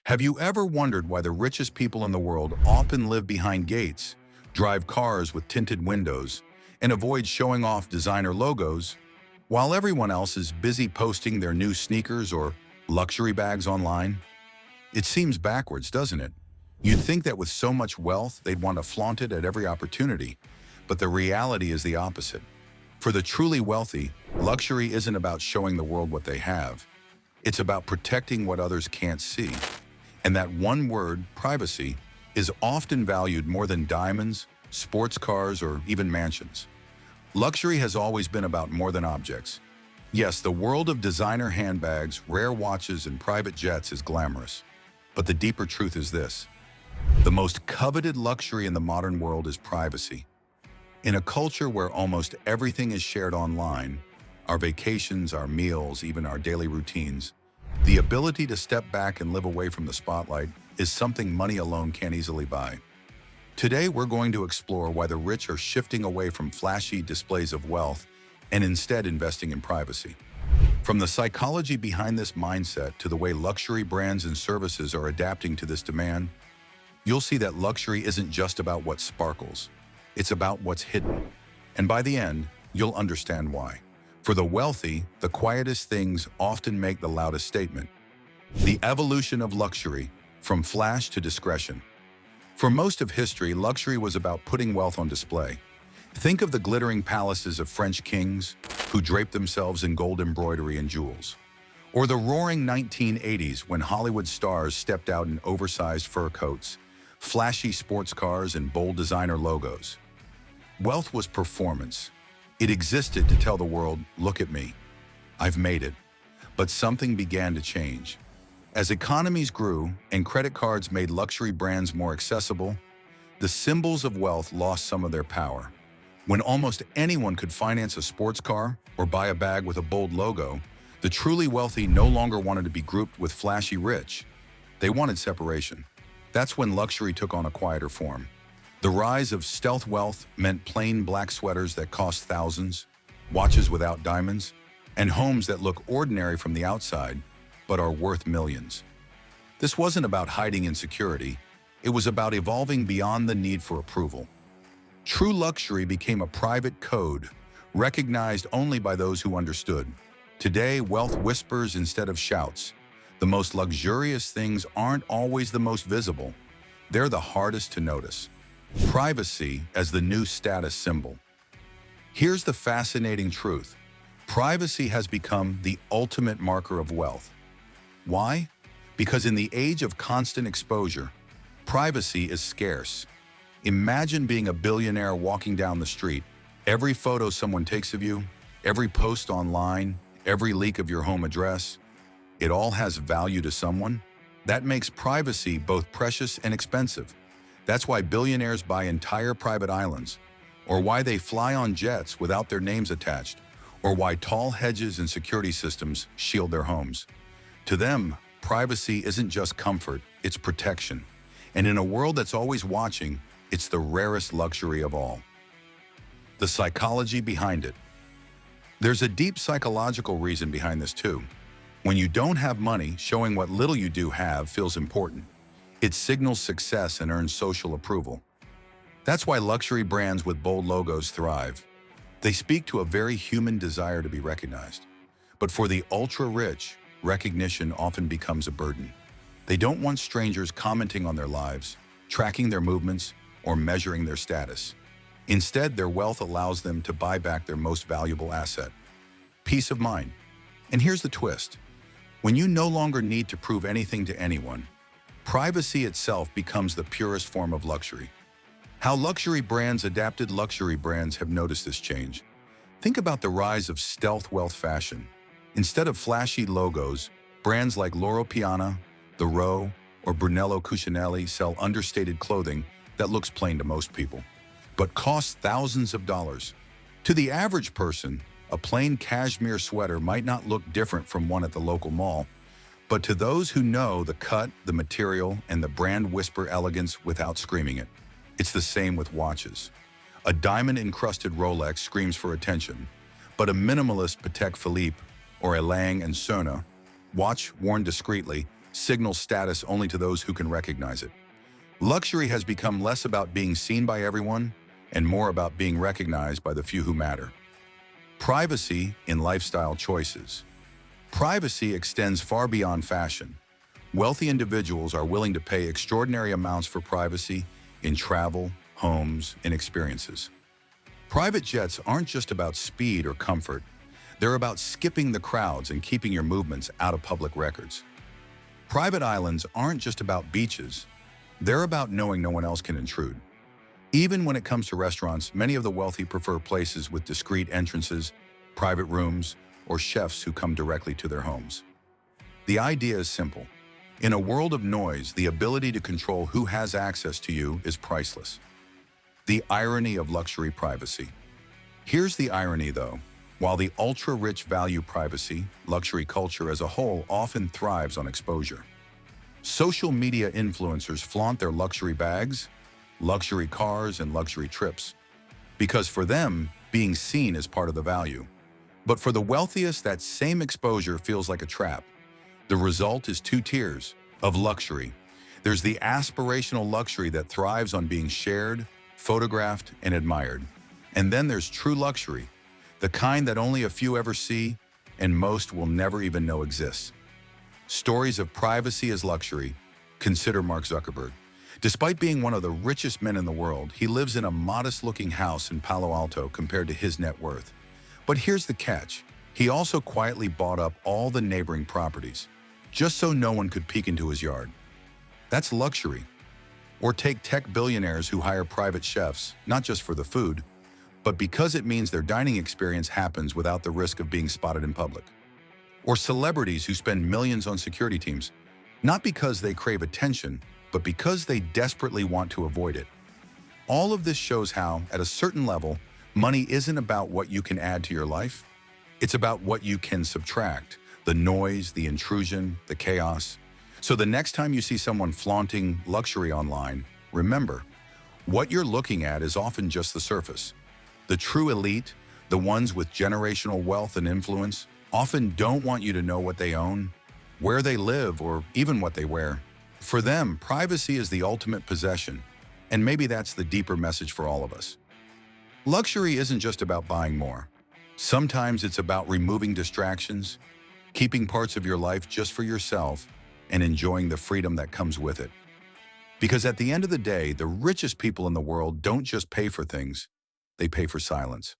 Have you ever wondered why the richest people in the world often live behind gates, drive cars with tinted windows, and avoid showing off designer logos, while everyone else is busy posting their new sneakers or luxury bags online? It seems backwards, doesn't it? You'd think that with so much wealth, they'd want to flaunt it at every opportunity, but the reality is the opposite. For the truly wealthy, luxury isn't about showing the world what they have. It's about protecting what others can't see. And that one word, privacy, is often valued more than diamonds, sports cars, or even mansions. Luxury has always been about more than objects. Yes, the world of designer handbags, rare watches, and private jets is glamorous. But the deeper truth is this: the most coveted luxury in the modern world is privacy. In a culture where almost everything is shared online, our vacations, our meals, even our daily routines, the ability to step back and live away from the spotlight is something money alone can't easily buy. Today, we're going to explore why the rich are shifting away from flashy displays of wealth and instead investing in privacy. From the psychology behind this mindset to the way luxury brands and services are adapting to this demand, you'll see that luxury isn't just about what sparkles. It's about what's hidden. And by the end, you'll understand why. For the wealthy, the quietest things often make the loudest statement. The evolution of luxury, from flash to discretion. For most of history, luxury was about putting wealth on display. Think of the glittering palaces of French kings who draped themselves in gold embroidery and jewels. Or the roaring 1980s when Hollywood stars stepped out in oversized fur coats, flashy sports cars, and bold designer logos. Wealth was performance. It existed to tell the world, look at me, I've made it. But something began to change. As economies grew and credit cards made luxury brands more accessible, the symbols of wealth lost some of their power. When almost anyone could finance a sports car or buy a bag with a bold logo, the truly wealthy no longer wanted to be grouped with flashy rich. They wanted separation. That's when luxury took on a quieter form. The rise of stealth wealth meant plain black sweaters that cost thousands, watches without diamonds, and homes that look ordinary from the outside, but are worth millions. This wasn't about hiding insecurity. It was about evolving beyond the need for approval. True luxury became a private code, recognized only by those who understood. Today, wealth whispers instead of shouts. The most luxurious things aren't always the most visible. They're the hardest to notice. Privacy as the new status symbol. Here's the fascinating truth. Privacy has become the ultimate marker of wealth. Why? Because in the age of constant exposure, privacy is scarce. Imagine being a billionaire walking down the street. Every photo someone takes of you, every post online, every leak of your home address, it all has value to someone. That makes privacy both precious and expensive. That's why billionaires buy entire private islands, or why they fly on jets without their names attached, or why tall hedges and security systems shield their homes. To them, privacy isn't just comfort, it's protection. And in a world that's always watching, it's the rarest luxury of all. The psychology behind it. There's a deep psychological reason behind this too. When you don't have money, showing what little you do have feels important. It signals success and earns social approval. That's why luxury brands with bold logos thrive. They speak to a very human desire to be recognized. But for the ultra-rich, recognition often becomes a burden. They don't want strangers commenting on their lives, tracking their movements, or measuring their status. Instead, their wealth allows them to buy back their most valuable asset: peace of mind. And here's the twist. When you no longer need to prove anything to anyone, privacy itself becomes the purest form of luxury. How luxury brands adapted luxury brands have noticed this change. Think about the rise of stealth wealth fashion. Instead of flashy logos, brands like Loro Piana, The Row, or Brunello Cucinelli sell understated clothing that looks plain to most people, but costs thousands of dollars. To the average person, a plain cashmere sweater might not look different from one at the local mall, but to those who know the cut, the material, and the brand whisper elegance without screaming it. It's the same with watches. A diamond-encrusted Rolex screams for attention, but a minimalist Patek Philippe or a Lang & Söhne watch worn discreetly signals status only to those who can recognize it. Luxury has become less about being seen by everyone and more about being recognized by the few who matter. Privacy in lifestyle choices. Privacy extends far beyond fashion. Wealthy individuals are willing to pay extraordinary amounts for privacy in travel, homes, and experiences. Private jets aren't just about speed or comfort. They're about skipping the crowds and keeping your movements out of public records. Private islands aren't just about beaches. They're about knowing no one else can intrude. Even when it comes to restaurants, many of the wealthy prefer places with discreet entrances, private rooms, or chefs who come directly to their homes. The idea is simple. In a world of noise, the ability to control who has access to you is priceless. The irony of luxury privacy. Here's the irony, though. While the ultra-rich value privacy, luxury culture as a whole often thrives on exposure. Social media influencers flaunt their luxury bags, luxury cars, and luxury trips. Because for them, being seen is part of the value. But for the wealthiest, that same exposure feels like a trap. The result is two tiers of luxury. There's the aspirational luxury that thrives on being shared, photographed, and admired. And then there's true luxury, the kind that only a few ever see and most will never even know exists. Stories of privacy as luxury. Consider Mark Zuckerberg. Despite being one of the richest men in the world, he lives in a modest-looking house in Palo Alto compared to his net worth. But here's the catch. He also quietly bought up all the neighboring properties, just so no one could peek into his yard. That's luxury. Or take tech billionaires who hire private chefs, not just for the food, but because it means their dining experience happens without the risk of being spotted in public. Or celebrities who spend millions on security teams, not because they crave attention, but because they desperately want to avoid it. All of this shows how, at a certain level, money isn't about what you can add to your life. It's about what you can subtract, the noise, the intrusion, the chaos. So the next time you see someone flaunting luxury online, remember, what you're looking at is often just the surface. The true elite, the ones with generational wealth and influence, often don't want you to know what they own, where they live, or even what they wear. For them, privacy is the ultimate possession, and maybe that's the deeper message for all of us. Luxury isn't just about buying more. Sometimes it's about removing distractions, keeping parts of your life just for yourself, and enjoying the freedom that comes with it. Because at the end of the day, the richest people in the world don't just pay for things, they pay for silence.